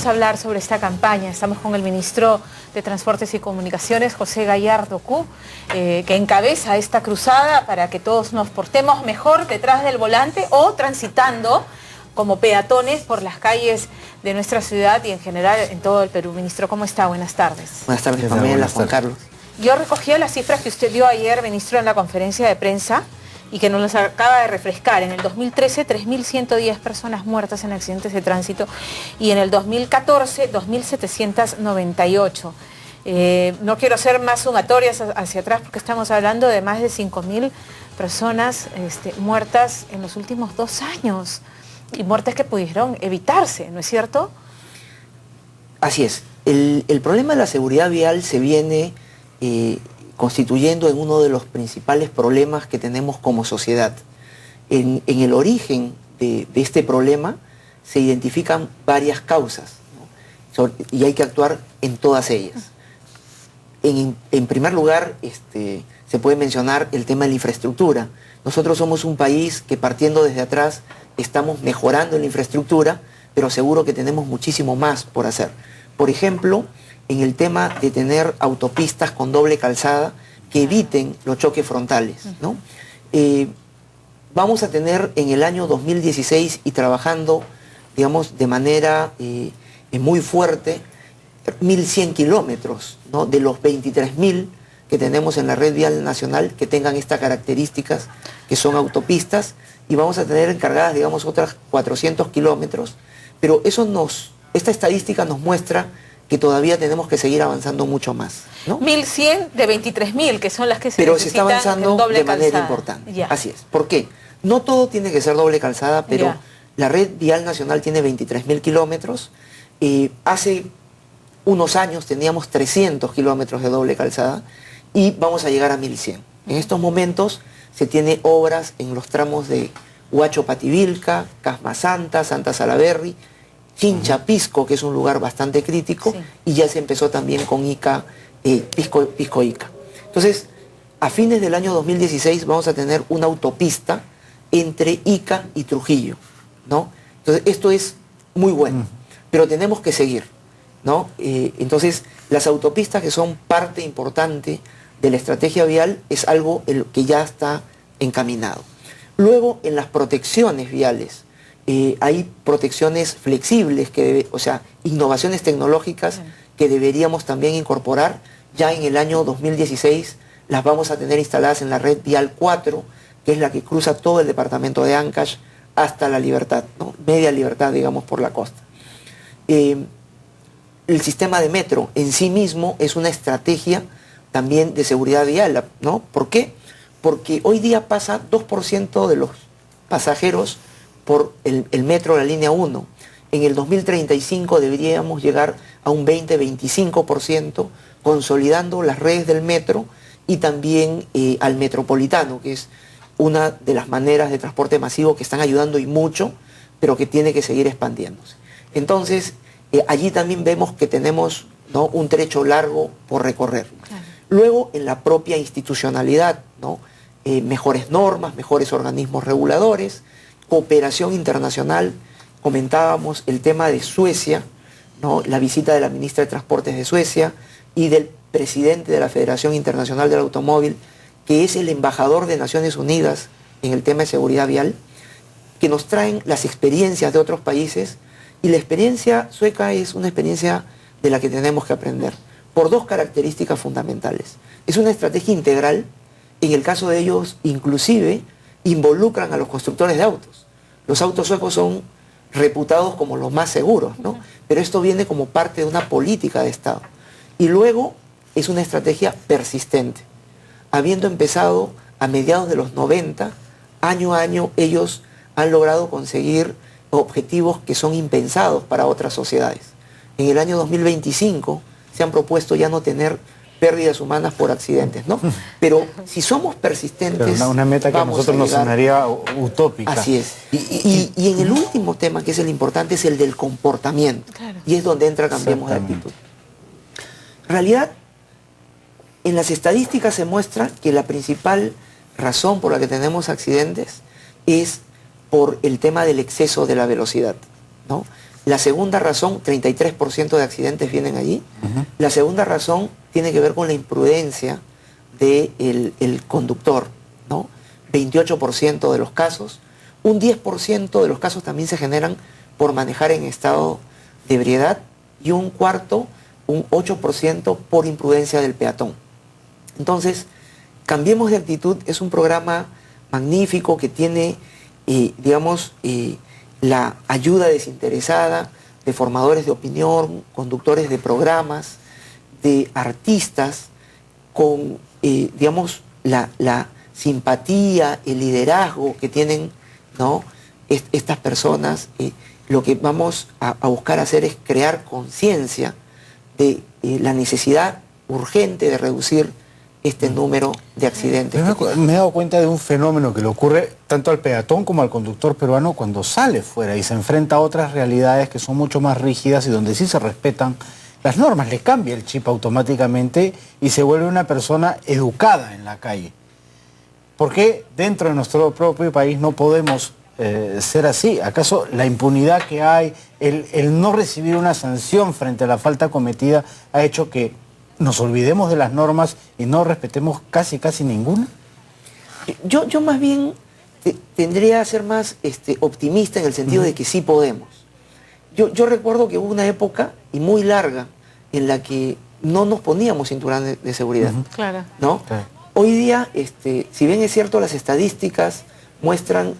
Vamos a hablar sobre esta campaña. Estamos con el ministro de Transportes y Comunicaciones, José Gallardo Cú, que encabeza esta cruzada para que todos nos portemos mejor detrás del volante o transitando como peatones por las calles de nuestra ciudad y en general en todo el Perú. Ministro, ¿cómo está? Buenas tardes. Buenas tardes, Pamela, Juan Carlos. Yo recogía las cifras que usted dio ayer, ministro, en la conferencia de prensa y que nos las acaba de refrescar. En el 2013, 3.110 personas muertas en accidentes de tránsito y en el 2014, 2.798. No quiero hacer más sumatorias hacia atrás porque estamos hablando de más de 5.000 personas muertas en los últimos 2 años y muertes que pudieron evitarse, ¿no es cierto? Así es. El problema de la seguridad vial se viene constituyendo en uno de los principales problemas que tenemos como sociedad. En el origen de este problema se identifican varias causas, ¿no? Y hay que actuar en todas ellas. En primer lugar, se puede mencionar el tema de la infraestructura. Nosotros somos un país que, partiendo desde atrás, estamos mejorando en la infraestructura, pero seguro que tenemos muchísimo más por hacer. Por ejemplo, en el tema de tener autopistas con doble calzada que eviten los choques frontales, ¿no? Vamos a tener en el año 2016 y trabajando, digamos, de manera muy fuerte, 1.100 kilómetros, ¿no?, de los 23.000 que tenemos en la red vial nacional que tengan estas características, que son autopistas, y vamos a tener encargadas, digamos, otras 400 kilómetros, pero esta estadística nos muestra que todavía tenemos que seguir avanzando mucho más, ¿no? 1.100 de 23.000, que son las que se pero necesitan. Pero se está avanzando doble de manera calzada. importante. Ya. Así es. ¿Por qué? No todo tiene que ser doble calzada, pero Ya. la red vial nacional tiene 23.000 kilómetros. Hace unos años teníamos 300 kilómetros de doble calzada y vamos a llegar a 1.100. En estos momentos se tiene obras en los tramos de Huacho Pativilca, Casma Santa, Santa Salaberry, Chincha Pisco, que es un lugar bastante crítico, sí, y ya se empezó también con Ica, Pisco Ica. Entonces, a fines del año 2016 vamos a tener una autopista entre Ica y Trujillo, ¿no? Entonces, esto es muy bueno, pero tenemos que seguir, ¿no? Entonces, las autopistas, que son parte importante de la estrategia vial, es algo que ya está encaminado. Luego, en las protecciones viales, hay protecciones flexibles, o sea, innovaciones tecnológicas que deberíamos también incorporar. Ya en el año 2016 las vamos a tener instaladas en la red vial 4, que es la que cruza todo el departamento de Ancash hasta La Libertad, ¿no? Media Libertad, digamos, por la costa. El sistema de metro en sí mismo es una estrategia también de seguridad vial, ¿no? ¿Por qué? Porque hoy día pasa 2% de los pasajeros por el metro, la línea 1. En el 2035 deberíamos llegar a un 20-25%, consolidando las redes del metro y también al metropolitano, que es una de las maneras de transporte masivo que están ayudando y mucho, pero que tiene que seguir expandiéndose. Entonces, allí también vemos que tenemos, ¿no?, un trecho largo por recorrer. Claro. Luego, en la propia institucionalidad, ¿no?, mejores normas, mejores organismos reguladores, cooperación internacional. Comentábamos el tema de Suecia, ¿no?, la visita de la ministra de Transportes de Suecia y del presidente de la Federación Internacional del Automóvil, que es el embajador de Naciones Unidas en el tema de seguridad vial, que nos traen las experiencias de otros países, y la experiencia sueca es una experiencia de la que tenemos que aprender, por 2 características fundamentales. Es una estrategia integral. En el caso de ellos, inclusive, involucran a los constructores de autos. Los autos suecos son reputados como los más seguros, ¿no? Pero esto viene como parte de una política de Estado. Y luego es una estrategia persistente. Habiendo empezado a mediados de los 90, año a año ellos han logrado conseguir objetivos que son impensados para otras sociedades. En el año 2025 se han propuesto ya no tener pérdidas humanas por accidentes, ¿no? Pero si somos persistentes... Pero una meta que a nosotros nos sonaría utópica. Así es. Y en el último tema, que es el importante, es el del comportamiento. Claro. Y es donde entra Cambiemos de Actitud. En realidad, en las estadísticas se muestra que la principal razón por la que tenemos accidentes es por el tema del exceso de la velocidad, ¿no? La segunda razón, 33% de accidentes vienen allí. La segunda razón tiene que ver con la imprudencia del conductor, ¿no? 28% de los casos. Un 10% de los casos también se generan por manejar en estado de ebriedad y un 8% por imprudencia del peatón. Entonces, Cambiemos de Actitud es un programa magnífico que tiene, la ayuda desinteresada de formadores de opinión, conductores de programas, de artistas, con, la simpatía, el liderazgo que tienen, ¿no?, estas personas. Lo que vamos a buscar hacer es crear conciencia de la necesidad urgente de reducir este número de accidentes. Me he dado cuenta de un fenómeno que le ocurre tanto al peatón como al conductor peruano cuando sale fuera y se enfrenta a otras realidades que son mucho más rígidas y donde sí se respetan las normas. Le cambia el chip automáticamente y se vuelve una persona educada en la calle. ¿Por qué dentro de nuestro propio país no podemos ser así? ¿Acaso la impunidad que hay, el no recibir una sanción frente a la falta cometida ha hecho que nos olvidemos de las normas y no respetemos casi ninguna? Yo más bien tendría que ser más optimista en el sentido de que sí podemos. Yo recuerdo que hubo una época, y muy larga, en la que no nos poníamos cinturón de seguridad. Claro. ¿No? Claro. Hoy día, si bien es cierto, las estadísticas muestran,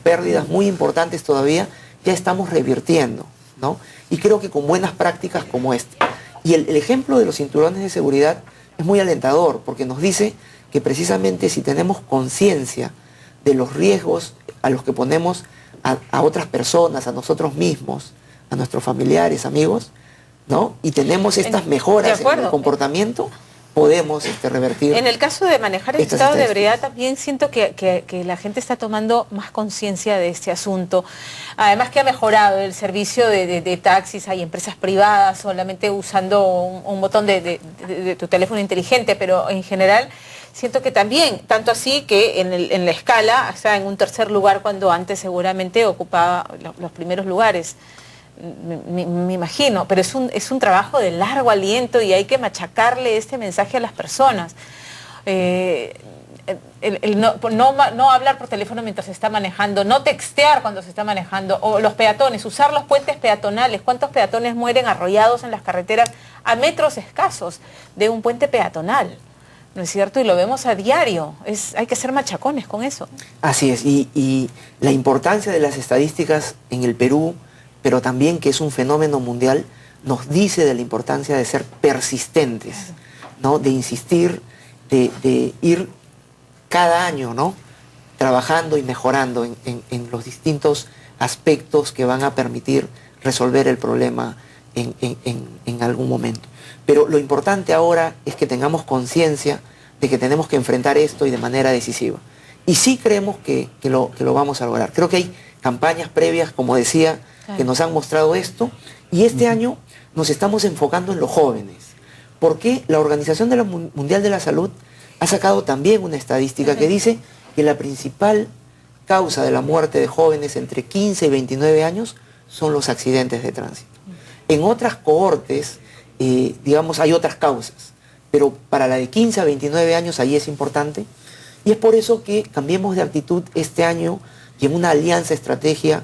pérdidas muy importantes todavía, ya estamos revirtiendo, ¿no? Y creo que con buenas prácticas como esta. Y el ejemplo de los cinturones de seguridad es muy alentador, porque nos dice que precisamente si tenemos conciencia de los riesgos a los que ponemos a otras personas, a nosotros mismos, a nuestros familiares, amigos, ¿no?, y tenemos estas mejoras en el comportamiento, podemos revertir. En el caso de manejar el estado de ebriedad también siento que la gente está tomando más conciencia de este asunto. Además que ha mejorado el servicio de taxis, hay empresas privadas solamente usando un botón de tu teléfono inteligente, pero en general siento que también, tanto así que en la escala está en un tercer lugar cuando antes seguramente ocupaba los primeros lugares. Me imagino, pero es un trabajo de largo aliento y hay que machacarle este mensaje a las personas. No hablar por teléfono mientras se está manejando, no textear cuando se está manejando, o los peatones, usar los puentes peatonales. ¿Cuántos peatones mueren arrollados en las carreteras a metros escasos de un puente peatonal? ¿No es cierto? Y lo vemos a diario. Hay que ser machacones con eso. Así es, y la importancia de las estadísticas en el Perú, pero también que es un fenómeno mundial, nos dice de la importancia de ser persistentes, ¿no?, de insistir, de ir cada año, ¿no?, trabajando y mejorando en los distintos aspectos que van a permitir resolver el problema en algún momento. Pero lo importante ahora es que tengamos conciencia de que tenemos que enfrentar esto y de manera decisiva. Y sí creemos que lo vamos a lograr. Creo que hay campañas previas, como decía, que nos han mostrado esto, y este año nos estamos enfocando en los jóvenes, porque la Organización Mundial de la Salud ha sacado también una estadística que dice que la principal causa de la muerte de jóvenes entre 15 y 29 años son los accidentes de tránsito. En otras cohortes, hay otras causas, pero para la de 15 a 29 años ahí es importante, y es por eso que Cambiemos de Actitud este año, y en una alianza estratégica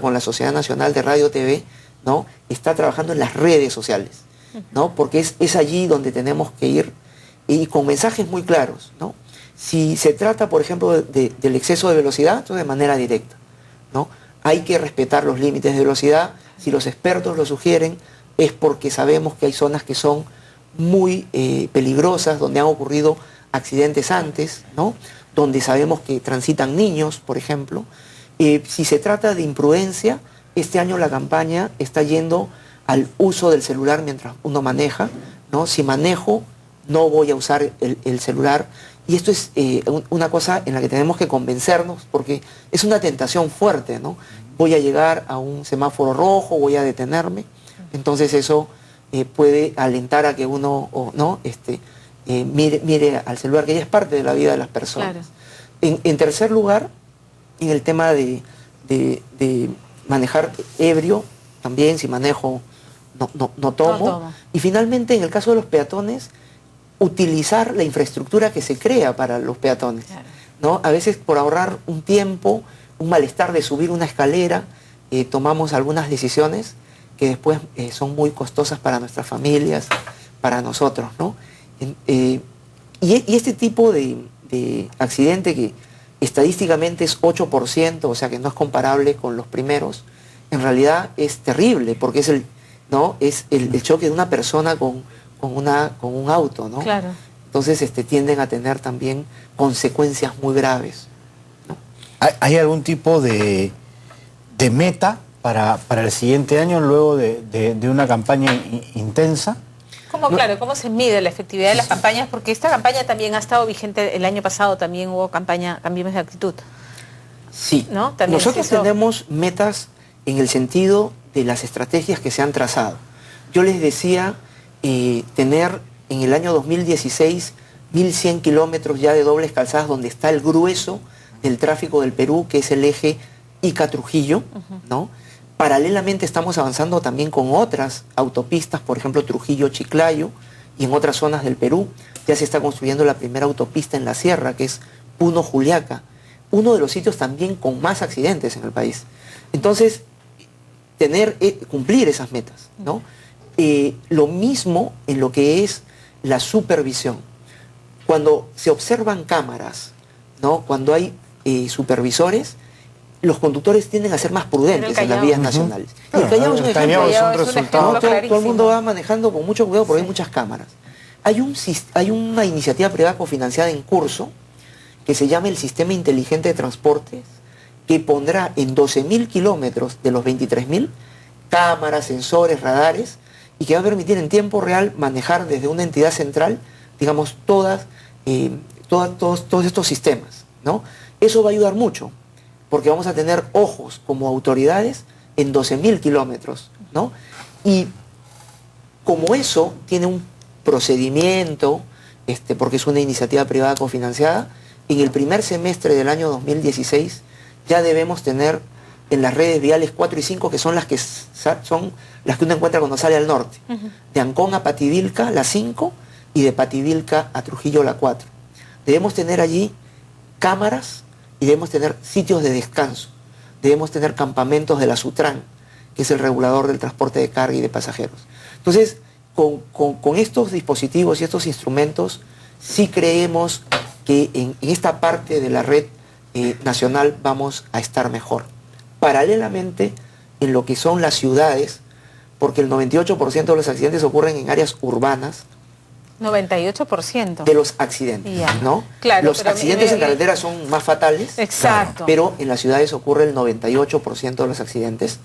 con la Sociedad Nacional de Radio TV, ¿no?, está trabajando en las redes sociales, ¿no?, porque es allí donde tenemos que ir, y con mensajes muy claros, ¿no? Si se trata, por ejemplo, del exceso de velocidad, entonces de manera directa, ¿no? Hay que respetar los límites de velocidad. Si los expertos lo sugieren, es porque sabemos que hay zonas que son muy peligrosas, donde han ocurrido accidentes antes, ¿no?, donde sabemos que transitan niños, por ejemplo. Si se trata de imprudencia, este año la campaña está yendo al uso del celular mientras uno maneja, ¿no? Si manejo, no voy a usar el celular. Y esto es una cosa en la que tenemos que convencernos, porque es una tentación fuerte, ¿no? Voy a llegar a un semáforo rojo, voy a detenerme. Entonces eso puede alentar a que uno mire al celular, que ya es parte de la vida de las personas. Claro. En tercer lugar, en el tema de manejar ebrio, también si manejo no tomo. No tomo. Y finalmente, en el caso de los peatones, utilizar la infraestructura que se crea para los peatones. Claro. ¿No? A veces por ahorrar un tiempo, un malestar de subir una escalera, tomamos algunas decisiones que después son muy costosas para nuestras familias, para nosotros, ¿no? Y este tipo de accidente que estadísticamente es 8%, o sea que no es comparable con los primeros, en realidad es terrible, porque es el choque de una persona con un auto, ¿no? Claro. Entonces tienden a tener también consecuencias muy graves, ¿no? ¿Hay algún tipo de meta para el siguiente año luego de una campaña intensa? Claro, ¿cómo se mide la efectividad de las campañas? Porque esta campaña también ha estado vigente, el año pasado también hubo campaña Cambiemos de Actitud. Sí, ¿No? También nosotros tenemos metas en el sentido de las estrategias que se han trazado. Yo les decía tener en el año 2016 1.100 kilómetros ya de dobles calzadas donde está el grueso del tráfico del Perú, que es el eje Ica-Trujillo, ¿no? Paralelamente estamos avanzando también con otras autopistas, por ejemplo Trujillo-Chiclayo, y en otras zonas del Perú. Ya se está construyendo la primera autopista en la sierra, que es Puno-Juliaca, uno de los sitios también con más accidentes en el país. Entonces, cumplir esas metas, ¿no? Lo mismo en lo que es la supervisión. Cuando se observan cámaras, ¿no? Cuando hay supervisores, los conductores tienden a ser más prudentes en las vías nacionales. Y el Callao es un ejemplo. Es un resultado. Todo el mundo va manejando con mucho cuidado porque hay muchas cámaras. Hay una iniciativa privada cofinanciada en curso que se llama el Sistema Inteligente de Transportes, que pondrá en 12.000 kilómetros de los 23.000 cámaras, sensores, radares, y que va a permitir en tiempo real manejar desde una entidad central, digamos, todos estos sistemas, ¿no? Eso va a ayudar mucho, porque vamos a tener ojos como autoridades en 12.000 kilómetros, ¿no? Y como eso tiene un procedimiento, porque es una iniciativa privada cofinanciada, en el primer semestre del año 2016 ya debemos tener en las redes viales 4 y 5, que son las que uno encuentra cuando sale al norte. De Ancón a Pativilca, la 5, y de Pativilca a Trujillo, la 4. Debemos tener allí cámaras y debemos tener sitios de descanso. Debemos tener campamentos de la Sutran, que es el regulador del transporte de carga y de pasajeros. Entonces, con estos dispositivos y estos instrumentos, sí creemos que en esta parte de la red nacional vamos a estar mejor. Paralelamente, en lo que son las ciudades, porque el 98% de los accidentes ocurren en áreas urbanas. 98%. De los accidentes, ¿no? Claro, los accidentes en carretera son más fatales. Exacto. Pero en las ciudades ocurre el 98% de los accidentes.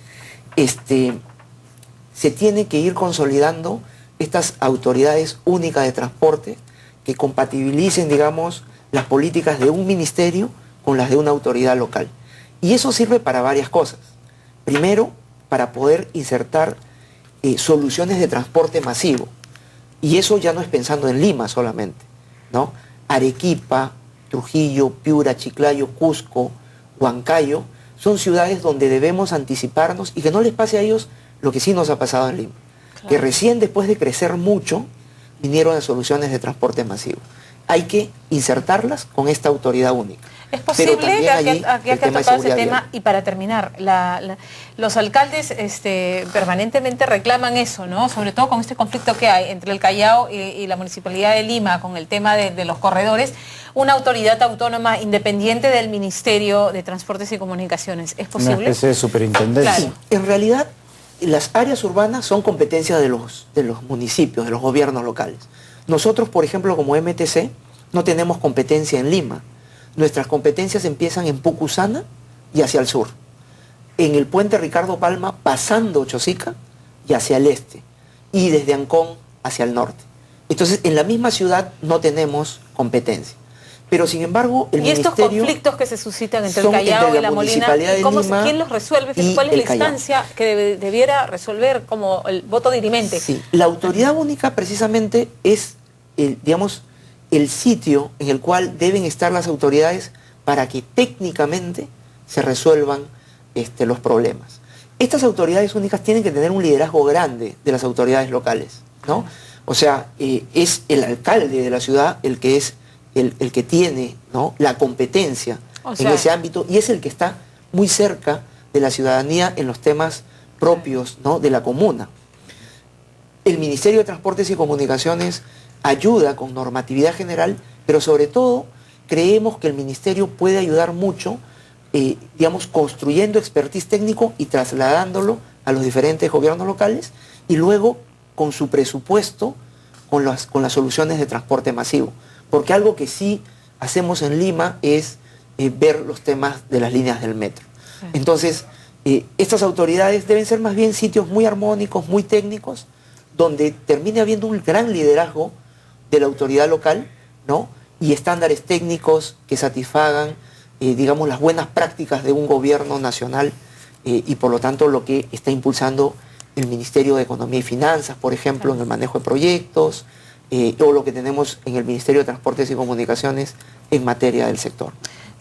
Se tiene que ir consolidando estas autoridades únicas de transporte que compatibilicen, digamos, las políticas de un ministerio con las de una autoridad local. Y eso sirve para varias cosas. Primero, para poder insertar soluciones de transporte masivo. Y eso ya no es pensando en Lima solamente, ¿no? Arequipa, Trujillo, Piura, Chiclayo, Cusco, Huancayo, son ciudades donde debemos anticiparnos y que no les pase a ellos lo que sí nos ha pasado en Lima. Claro. Que recién después de crecer mucho, vinieron las soluciones de transporte masivo. Hay que insertarlas con esta autoridad única. ¿Es posible, ya que ha tocado ese tema, y para terminar, los alcaldes permanentemente reclaman eso, ¿no? Sobre todo con este conflicto que hay entre el Callao y la Municipalidad de Lima con el tema de los corredores, una autoridad autónoma independiente del Ministerio de Transportes y Comunicaciones? ¿Es posible? Una especie de superintendencia. Claro. En realidad, las áreas urbanas son competencia de los municipios, de los gobiernos locales. Nosotros, por ejemplo, como MTC, no tenemos competencia en Lima. Nuestras competencias empiezan en Pucusana y hacia el sur. En el puente Ricardo Palma, pasando Chosica y hacia el este. Y desde Ancón hacia el norte. Entonces, en la misma ciudad no tenemos competencia. Pero, sin embargo, el ministerio... ¿Y estos conflictos que se suscitan entre el Callao y la Molina, quién los resuelve? ¿Cuál es la instancia que debiera resolver como el voto dirimente? Sí, la autoridad única precisamente es, digamos, el sitio en el cual deben estar las autoridades para que técnicamente se resuelvan los problemas. Estas autoridades únicas tienen que tener un liderazgo grande de las autoridades locales, ¿no? O sea, es el alcalde de la ciudad el que es el que tiene, ¿no?, la competencia en ese ámbito, y es el que está muy cerca de la ciudadanía en los temas propios, ¿no?, de la comuna. El Ministerio de Transportes y Comunicaciones ayuda con normatividad general, pero sobre todo creemos que el Ministerio puede ayudar mucho, digamos, construyendo expertise técnico y trasladándolo a los diferentes gobiernos locales, y luego con su presupuesto, con las soluciones de transporte masivo. Porque algo que sí hacemos en Lima es ver los temas de las líneas del metro. Entonces, estas autoridades deben ser más bien sitios muy armónicos, muy técnicos, donde termine habiendo un gran liderazgo de la autoridad local, ¿no?, y estándares técnicos que satisfagan, digamos, las buenas prácticas de un gobierno nacional, y por lo tanto lo que está impulsando el Ministerio de Economía y Finanzas, por ejemplo, en el manejo de proyectos, o lo que tenemos en el Ministerio de Transportes y Comunicaciones en materia del sector.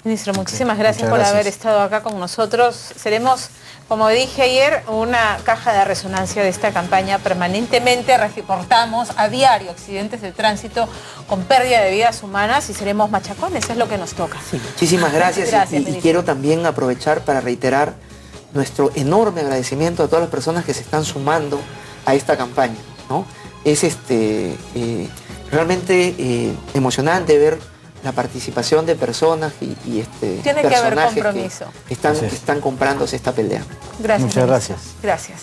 Ministro, muchísimas gracias por haber estado acá con nosotros. Seremos, como dije ayer, una caja de resonancia de esta campaña. Permanentemente reportamos a diario accidentes de tránsito con pérdida de vidas humanas y seremos machacones, es lo que nos toca. Sí, muchísimas gracias, y quiero también aprovechar para reiterar nuestro enorme agradecimiento a todas las personas que se están sumando a esta campaña, ¿no? Es realmente emocionante ver la participación de personas y tiene que haber compromiso. Que están comprándose esta pelea. Gracias. Muchas gracias. Gracias.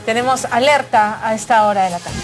Tenemos alerta a esta hora de la tarde.